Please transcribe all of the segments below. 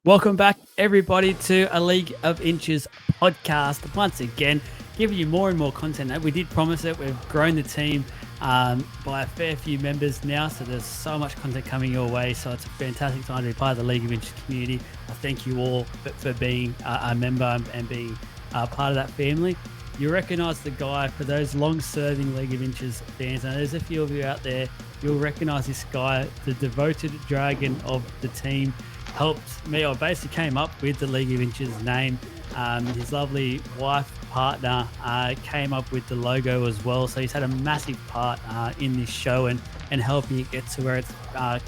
Welcome back, everybody, to a League of Inches podcast. Once again, giving you more and more content. We did promise it. We've grown the team by a fair few members now, so there's so much content coming your way. So it's a fantastic time to be part of the League of Inches community. I thank you all for being a member and being part of that family. You recognise the guy, for those long-serving League of Inches fans, and there's a few of you out there, you'll recognise this guy, the devoted dragon of the team. Helped me, or basically came up with the League of Inches name. His lovely wife, partner, came up with the logo as well. So he's had a massive part in this show and helping it get to where it's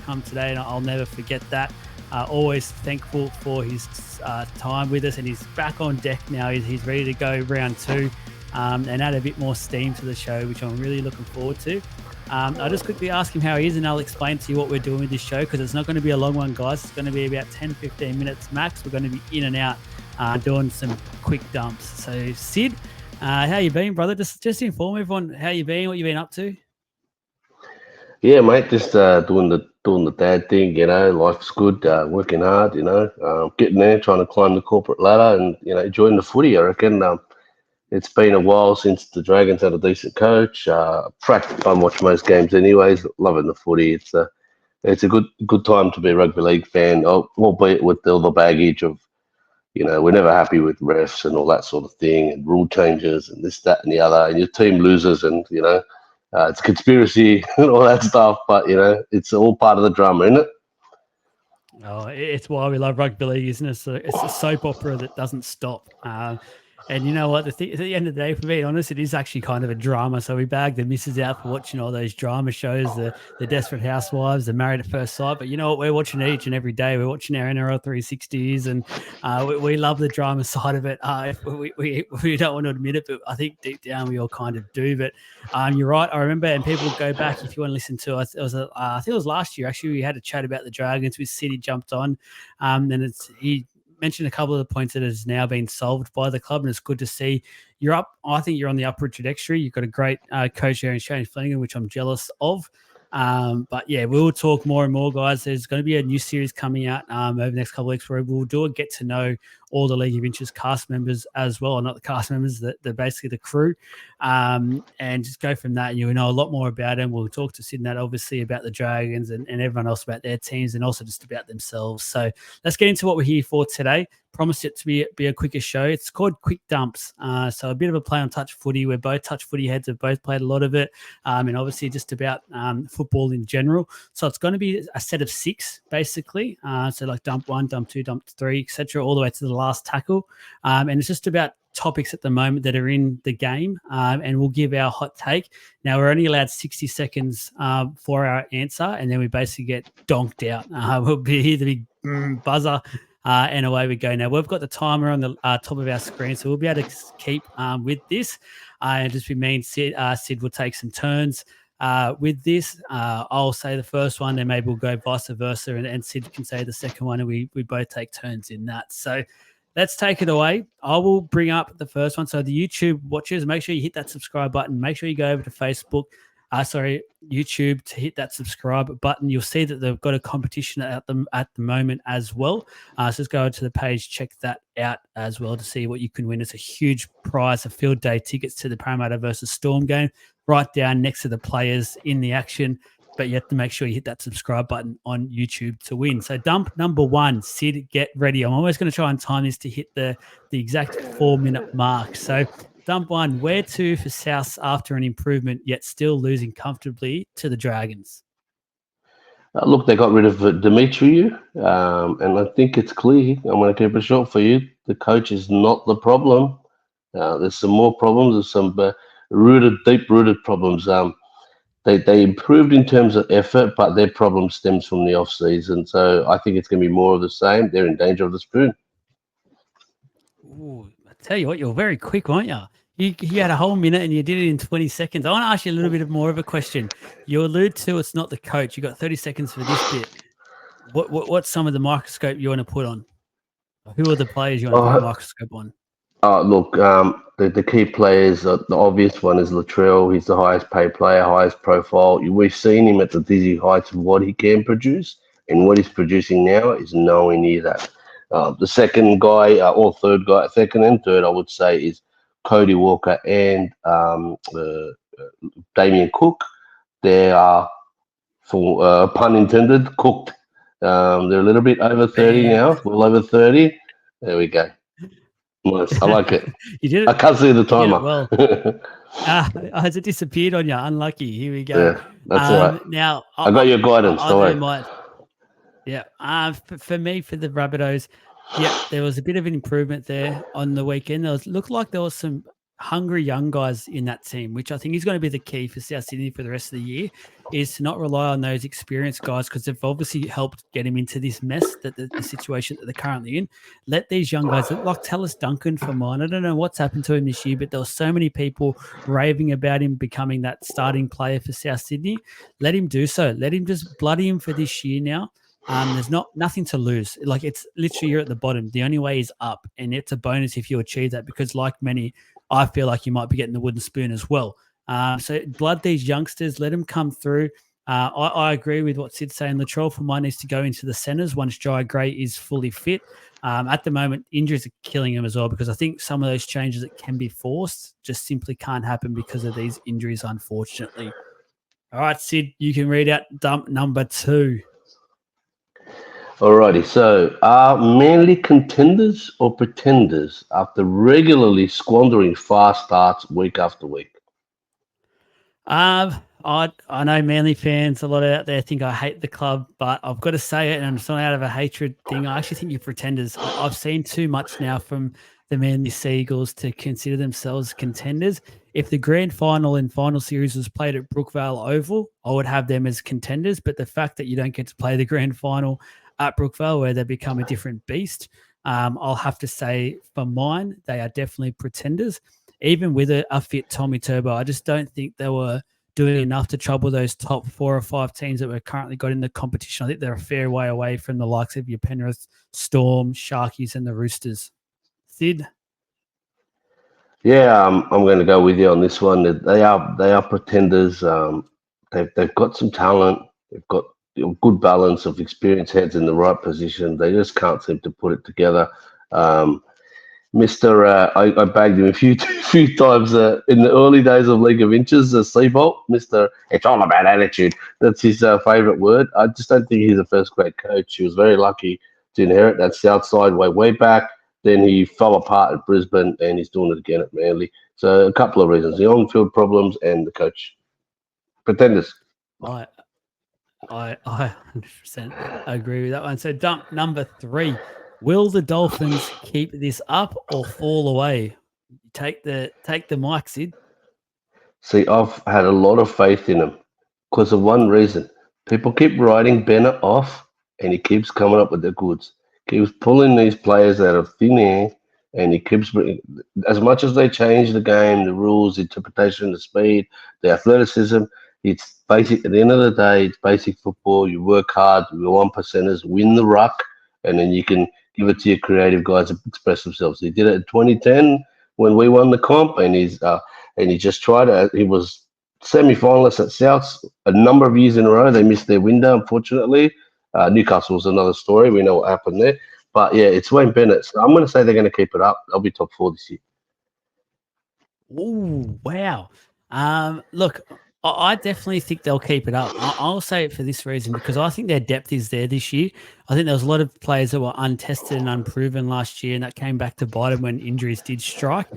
come today. And I'll never forget that. Always thankful for his time with us, and he's back on deck now. He's ready to go round two and add a bit more steam to the show, which I'm really looking forward to. I'll just quickly ask him how he is, and I'll explain to you what we're doing with this show, because it's not going to be a long one, guys. It's going to be about 10-15 minutes max. We're going to be in and out doing some quick dumps. So, Syd, how you been, brother? Just inform everyone how you been, what you been up to. Yeah, mate, just doing the dad thing, life's good, working hard, getting there, trying to climb the corporate ladder and, enjoying the footy, I reckon. It's been a while since the Dragons had a decent coach. Practically, I watch most games anyways, loving the footy. It's a good time to be a rugby league fan, albeit with all the baggage of, we're never happy with refs and all that sort of thing, and rule changes and this, that and the other, and your team loses and, it's conspiracy and all that stuff, but it's all part of the drama, isn't it? Oh, it's why we love rugby league, isn't it? It's a soap opera that doesn't stop. And you know what? At the end of the day, for being honest, it is actually kind of a drama. So we bag the missus out for watching all those drama shows, the Desperate Housewives, the Married at First Sight. But you know what? We're watching it each and every day. We're watching our NRL 360s, and we love the drama side of it. We don't want to admit it, but I think deep down we all kind of do. But you're right. I remember, and people go back if you want to listen to us. I think it was last year, actually. We had a chat about the Dragons with City jumped on. And he mentioned a couple of the points that has now been solved by the club, and it's good to see you're up. I think you're on the upward trajectory. You've got a great coach here in Shane Flanagan, which I'm jealous of. But yeah, we'll talk more and more, guys. There's going to be a new series coming out over the next couple of weeks where we'll do a get to know all the League of Inches cast members as well, or not the cast members, they're basically the crew, and just go from that. And you'll know a lot more about them. We'll talk to Syd and that, obviously, about the Dragons and everyone else about their teams, and also just about themselves. So let's get into what we're here for today. Promised it to be a quicker show. It's called Quick Dumps. So a bit of a play on touch footy. We're both touch footy heads, have both played a lot of it, and obviously just about football in general. So it's going to be a set of 6, basically. So like dump 1, dump 2, dump 3, etc., all the way to the last tackle. And it's just about topics at the moment that are in the game, and we'll give our hot take. Now, we're only allowed 60 seconds for our answer, and then we basically get donked out. We'll be here the big buzzer, and away we go. Now, we've got the timer on the top of our screen, so we'll be able to keep with this. And just be me and Syd will take some turns with this. I'll say the first one, then maybe we'll go vice versa, and Syd can say the second one, and we both take turns in that. So let's take it away. I will bring up the first one. So the YouTube watchers, make sure you hit that subscribe button. Make sure you go over to YouTube to hit that subscribe button. You'll see that they've got a competition at the moment as well. So just go to the page, check that out as well to see what you can win. It's a huge prize of field day tickets to the Parramatta versus Storm game, right down next to the players in the action. But you have to make sure you hit that subscribe button on YouTube to win. So dump number 1, Syd, get ready. I'm always going to try and time this to hit the exact 4-minute mark. So dump 1, where to for South after an improvement, yet still losing comfortably to the Dragons? Look, they got rid of Dimitri, and I think it's clear. I'm going to keep it short for you. The coach is not the problem. There's some more problems. There's some deep-rooted problems. They improved in terms of effort, but their problem stems from the off-season. So I think it's going to be more of the same. They're in danger of the spoon. Ooh, I tell you what, you're very quick, weren't you? You had a whole minute and you did it in 20 seconds. I want to ask you a little bit more of a question. You allude to it's not the coach. You got 30 seconds for this bit. What's some of the microscope you want to put on? Who are the players you want to put a microscope on? Look, the key players, the obvious one is Latrell. He's the highest paid player, highest profile. We've seen him at the dizzy heights of what he can produce, and what he's producing now is nowhere near that. The second guy, or third guy, second and third, I would say, is Cody Walker and Damien Cook. They are, for pun intended, cooked. They're a little bit over 30 Bam. now, well over 30. There we go. Nice. I like it. You did I it. can't see the You did it timer. well. Has it disappeared on you? Unlucky. Here we go. Yeah, that's all right. Now I got your guidance. I'll Don't do worry. my yeah. For me, for the Rabbitohs, yep, there was a bit of an improvement there on the weekend. Looked like there was some hungry young guys in that team, which I think is going to be the key for South Sydney for the rest of the year, is to not rely on those experienced guys because they've obviously helped get him into this mess that the situation that they're currently in. Let these young guys, like Tallis Duncan for mine. I don't know what's happened to him this year, but there were so many people raving about him becoming that starting player for South Sydney. Let him do so. Let him just bloody him for this year now. There's nothing to lose. Like, it's literally, you're at the bottom. The only way is up, and it's a bonus if you achieve that. Because like many, I feel like you might be getting the wooden spoon as well. So blood these youngsters, let them come through. I agree with what Syd's saying. Latrell for mine needs to go into the centres once Jai Gray is fully fit. At the moment, injuries are killing him as well, because I think some of those changes that can be forced just simply can't happen because of these injuries, unfortunately. All right, Syd, you can read out dump number 2. Alrighty, so are Manly contenders or pretenders after regularly squandering fast starts week after week? I know Manly fans, a lot out there think I hate the club, but I've got to say it, and it's not out of a hatred thing. I actually think you're pretenders. I've seen too much now from the Manly Seagulls to consider themselves contenders. If the grand final and final series was played at Brookvale Oval, I would have them as contenders. But the fact that you don't get to play the grand final at Brookvale, where they become a different beast, I'll have to say for mine, they are definitely pretenders. Even with a fit Tommy Turbo, I just don't think they were doing enough to trouble those top 4 or 5 teams that we've currently got in the competition. I think they're a fair way away from the likes of your Penrith, Storm, Sharkies, and the Roosters. Syd? Yeah, I'm going to go with you on this one. That they are pretenders. They've got some talent. They've got a good balance of experienced heads in the right position. They just can't seem to put it together. Um, Mister, I bagged him a few few times in the early days of League of Inches. Seabolt, Mister, it's all about attitude. That's his favourite word. I just don't think he's a first grade coach. He was very lucky to inherit that South Side way back. Then he fell apart at Brisbane, and he's doing it again at Manly. So a couple of reasons: the on-field problems and the coach. Pretenders. I 100% agree with that one. So dump number 3. Will the Dolphins keep this up or fall away? Take the mic, Syd. See, I've had a lot of faith in him because of one reason. People keep writing Bennett off, and he keeps coming up with the goods. Keeps pulling these players out of thin air, and he keeps bringing. As much as they change the game, the rules, the interpretation, the speed, the athleticism, it's basic. At the end of the day, it's basic football. You work hard, you one percenters, win the ruck, and then you can give it to your creative guys to express themselves. He did it in 2010 when we won the comp, and he just tried it. He was semi-finalist at Souths a number of years in a row. They missed their window, unfortunately. Newcastle was another story. We know what happened there. But yeah, it's Wayne Bennett. So I'm going to say they're going to keep it up. They'll be top 4 this year. Oh, wow. Look, I definitely think they'll keep it up. I'll say it for this reason, because I think their depth is there this year. I think there was a lot of players that were untested and unproven last year, and that came back to bite them when injuries did strike.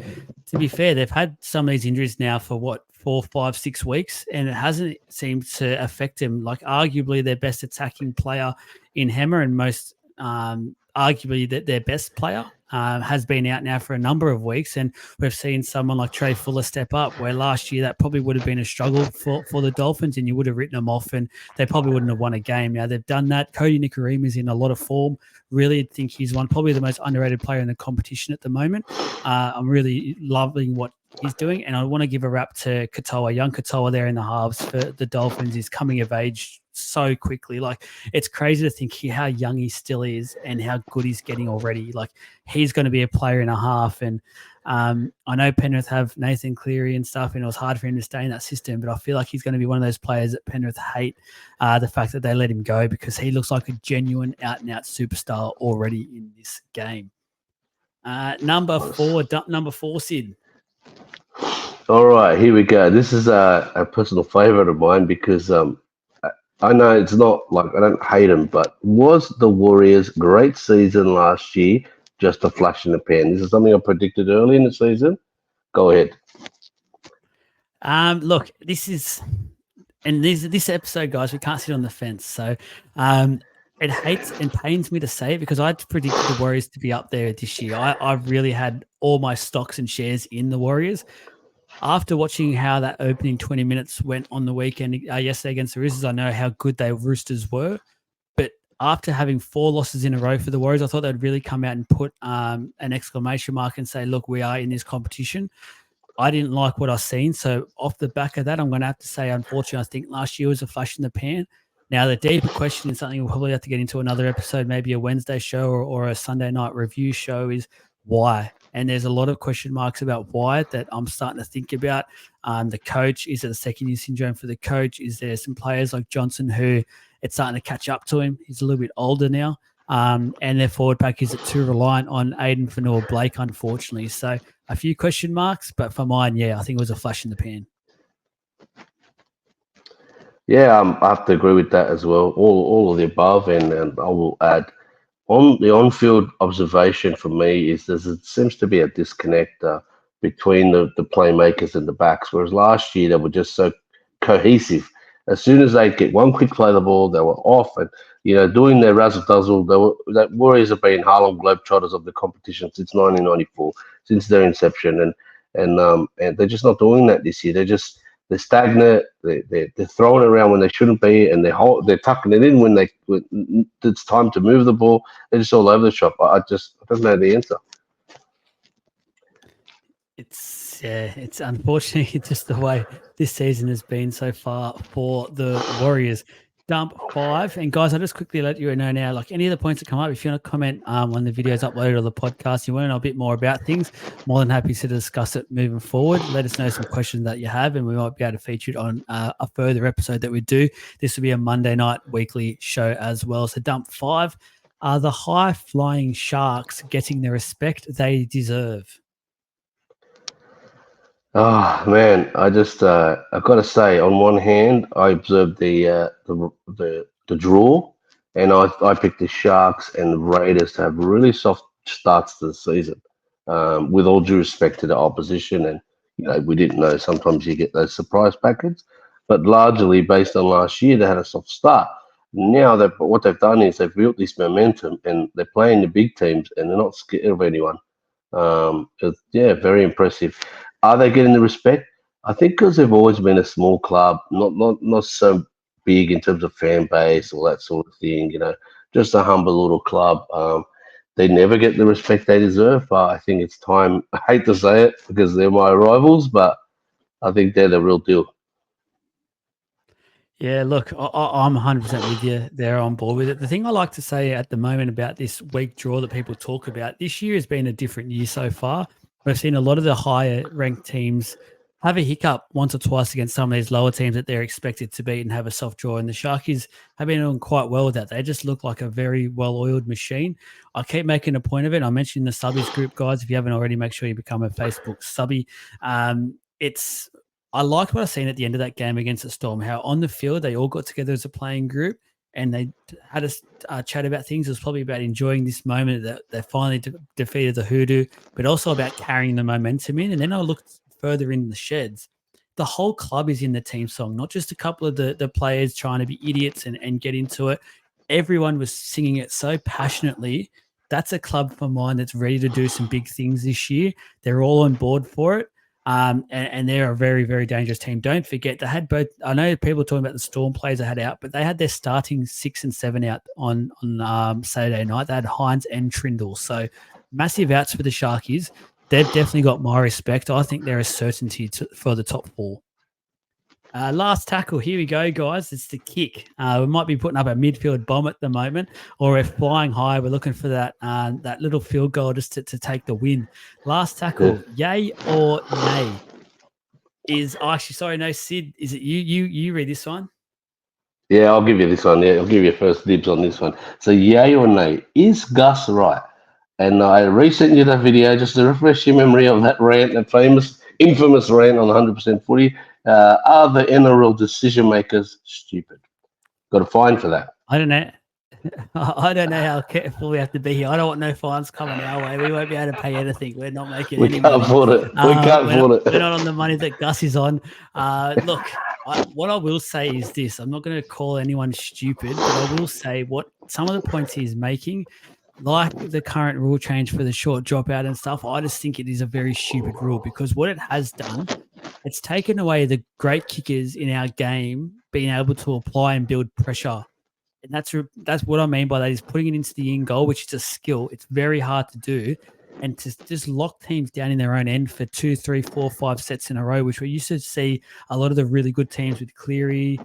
To be fair, they've had some of these injuries now for 4, 5, 6 weeks, and it hasn't seemed to affect them. Like, arguably their best attacking player in Hammer, and most arguably that their best player has been out now for a number of weeks, and we've seen someone like Trey Fuller step up, where last year that probably would have been a struggle for the Dolphins, and you would have written them off, and they probably wouldn't have won a game. Now they've done that. Cody Nicarima is in a lot of form. Really think he's probably the most underrated player in the competition at the moment. I'm really loving what he's doing, and I want to give a rap to Katoa, young Katoa there in the halves for the Dolphins. He's coming of age so quickly. Like, it's crazy to think how young he still is and how good he's getting already. Like, he's going to be a player and a half. And I know Penrith have Nathan Cleary and stuff, and it was hard for him to stay in that system, but I feel like he's going to be one of those players that Penrith hate the fact that they let him go, because he looks like a genuine out-and-out superstar already in this game. Number four, Sid. All right, here we go. This is a personal favorite of mine because I know it's not like I don't hate him, but was the Warriors' great season last year just a flash in the pan? This is something I predicted early in the season. Go ahead. Look, this episode, guys, we can't sit on the fence. So it hates and pains me to say it, because I predicted the Warriors to be up there this year. I've really had all my stocks and shares in the Warriors. After watching how that opening 20 minutes went on the weekend yesterday against the Roosters, I know how good they Roosters were. But after having 4 losses in a row for the Warriors, I thought they'd really come out and put an exclamation mark and say, look, we are in this competition. I didn't like what I've seen. So off the back of that, I'm going to have to say, unfortunately, I think last year was a flash in the pan. Now, the deeper question is something we'll probably have to get into another episode, maybe a Wednesday show or a Sunday night review show, is why. And there's a lot of question marks about why that I'm starting to think about. The coach, is it a second-year syndrome for the coach? Is there some players like Johnson who it's starting to catch up to him? He's a little bit older now. And their forward pack is too reliant on Aiden Fanua-Blake, unfortunately. So a few question marks, but for mine, yeah, I think it was a flash in the pan. Yeah, I have to agree with that as well. All of the above, and I will add on the on-field observation for me is there seems to be a disconnect between the playmakers and the backs, whereas last year they were just so cohesive. As soon as they get one quick play of the ball, they were off, and doing their razzle dazzle. The Warriors have been Harlem Globetrotters of the competition since 1994, since their inception, and they're just not doing that this year. They're stagnant. They're throwing it around when they shouldn't be, and they're tucking it in when it's time to move the ball. They're just all over the shop. I don't know the answer. It's unfortunately just the way this season has been so far for the Warriors. Dump 5. And guys, I'll just quickly let you know now, like any of the points that come up, if you want to comment on the videos uploaded or the podcast, you want to know a bit more about things, more than happy to discuss it moving forward. Let us know some questions that you have, and we might be able to feature it on a further episode that we do. This will be a Monday night weekly show as well. So Dump 5, are the high-flying Sharks getting the respect they deserve? Oh man, I just I've got to say, on one hand, I observed the draw, and I picked the Sharks and the Raiders to have really soft starts to the season. With all due respect to the opposition, and we didn't know sometimes you get those surprise packets, but largely based on last year, they had a soft start. Now what they've done is they've built this momentum, and they're playing the big teams, and they're not scared of anyone. Very impressive. Are they getting the respect? I think because they've always been a small club, not so big in terms of fan base or that sort of thing. Just a humble little club. They never get the respect they deserve. But I think it's time. I hate to say it because they're my rivals, but I think they're the real deal. Yeah, look, I'm 100% with you there, on board with it. The thing I like to say at the moment about this week draw that people talk about, this year has been a different year so far. We've seen a lot of the higher ranked teams have a hiccup once or twice against some of these lower teams that they're expected to beat and have a soft draw. And the Sharkies have been doing quite well with that. They just look like a very well-oiled machine. I keep making a point of it. I mentioned the subbies group, guys. If you haven't already, make sure you become a Facebook subby. I liked what I seen at the end of that game against the Storm, how on the field they all got together as a playing group and they had a chat about things. It was probably about enjoying this moment that they finally defeated the Hoodoo, but also about carrying the momentum in. And then I looked further in the sheds. The whole club is in the team song, not just a couple of the players trying to be idiots and get into it. Everyone was singing it so passionately. That's a club for mine that's ready to do some big things this year. They're all on board for it. And they're a very, very dangerous team. Don't forget, they had both. I know people talking about the Storm players they had out, but they had their starting 6 and 7 out on Saturday night. They had Hines and Trindle. So massive outs for the Sharkies. They've definitely got my respect. I think they're a certainty for the top 4. Last tackle. Here we go, guys. It's the kick. We might be putting up a midfield bomb at the moment, or if flying high, we're looking for that little field goal just to take the win. Last tackle. Yay or nay? Actually, sorry, no, Sid. Is it you read this one? Yeah, I'll give you this one. Yeah, I'll give you first dibs on this one. So, yay or nay? Is Gus right? And I resent you that video just to refresh your memory of that rant, that infamous rant on 100% footy. Are the NRL decision makers stupid? Got a fine for that. I don't know. I don't know how careful we have to be here. I don't want no fines coming our way. We won't be able to pay anything. We're not making any money. We can't afford it. We can't afford it. We're not on the money that Gus is on. Look, what I will say is this. I'm not going to call anyone stupid, but I will say what some of the points he's making, like the current rule change for the short dropout and stuff, I just think it is a very stupid rule because what it has done, it's taken away the great kickers in our game being able to apply and build pressure. And that's what I mean by that is putting it into the in goal, which is a skill. It's very hard to do. And to just lock teams down in their own end for 2, 3, 4, 5 sets in a row, which we used to see a lot of the really good teams with Cleary,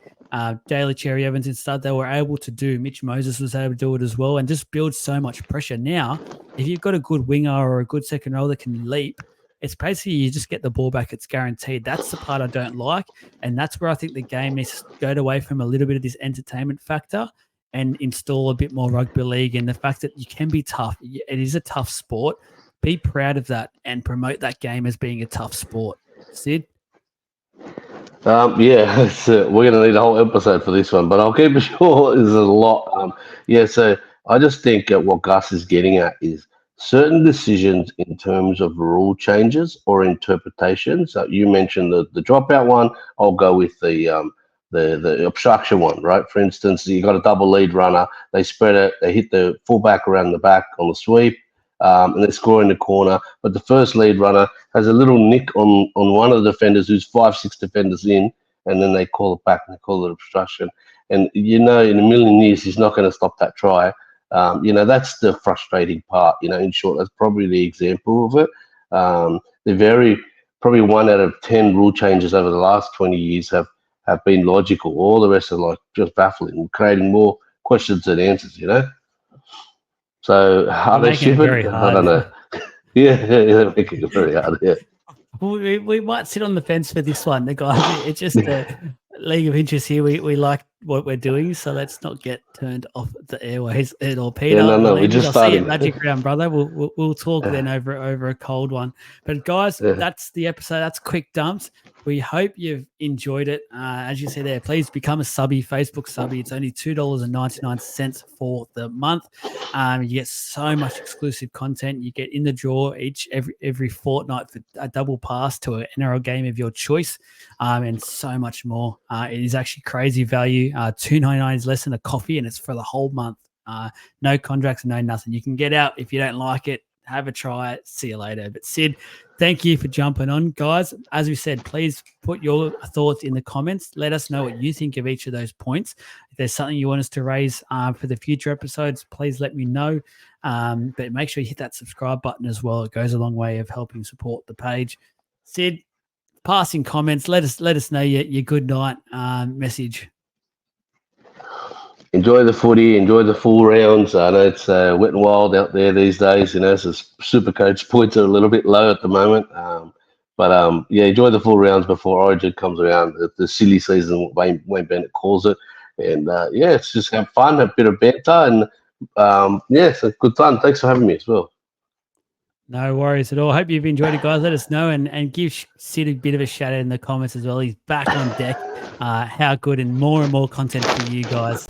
Daly, Cherry Evans and stuff, they were able to do. Mitch Moses was able to do it as well and just build so much pressure. Now, if you've got a good winger or a good second row that can leap, it's basically you just get the ball back. It's guaranteed. That's the part I don't like. And that's where I think the game needs to go away from a little bit of this entertainment factor and install a bit more rugby league and the fact that you can be tough. It is a tough sport. Be proud of that and promote that game as being a tough sport. Syd? Yeah, we're going to need a whole episode for this one, but I'll keep it short. There's a lot. So I just think what Gus is getting at is certain decisions in terms of rule changes or interpretations. You mentioned the dropout one. I'll go with the obstruction one, right? For instance, you got a double lead runner. They spread it. They hit the fullback around the back on the sweep. And they score in the corner, but the first lead runner has a little nick on one of the defenders who's 5-6 defenders in, and then they call it back and they call it obstruction. And in a million years, he's not going to stop that try. That's the frustrating part. In short, that's probably the example of it. Probably 1 out of 10 rule changes over the last 20 years have been logical. All the rest are just baffling, creating more questions than answers. So are they stupid? I don't know. Yeah, they're making it very hard. Yeah. We might sit on the fence for this one. The guys, it's just a league of interest here. We like what we're doing, so let's not get turned off the airways at all. Peter, we just started. See you at Magic Round, brother. We'll talk then over a cold one. But guys, that's the episode. That's quick dumps. We hope you've enjoyed it. As you said there, please become a Facebook subby. It's only $2.99 for the month. You get so much exclusive content. You get in the draw every fortnight for a double pass to an NRL game of your choice, and so much more. It is actually crazy value. $2.99 is less than a coffee, and it's for the whole month. No contracts, no nothing. You can get out if you don't like it. Have a try. See you later. But Syd, thank you for jumping on, guys. As we said, please put your thoughts in the comments. Let us know what you think of each of those points. If there's something you want us to raise for the future episodes, please let me know. But make sure you hit that subscribe button as well. It goes a long way of helping support the page. Syd, passing comments. Let us know your good night message. Enjoy the footy, enjoy the full rounds. I know it's wet and wild out there these days, so super coach points are a little bit low at the moment. But enjoy the full rounds before Origin comes around. The silly season, Wayne Bennett calls it. And it's just have fun, a bit of banter, and it's a good time. Thanks for having me as well. No worries at all. Hope you've enjoyed it, guys. Let us know and give Syd a bit of a shout out in the comments as well. He's back on deck. How good and more content for you guys.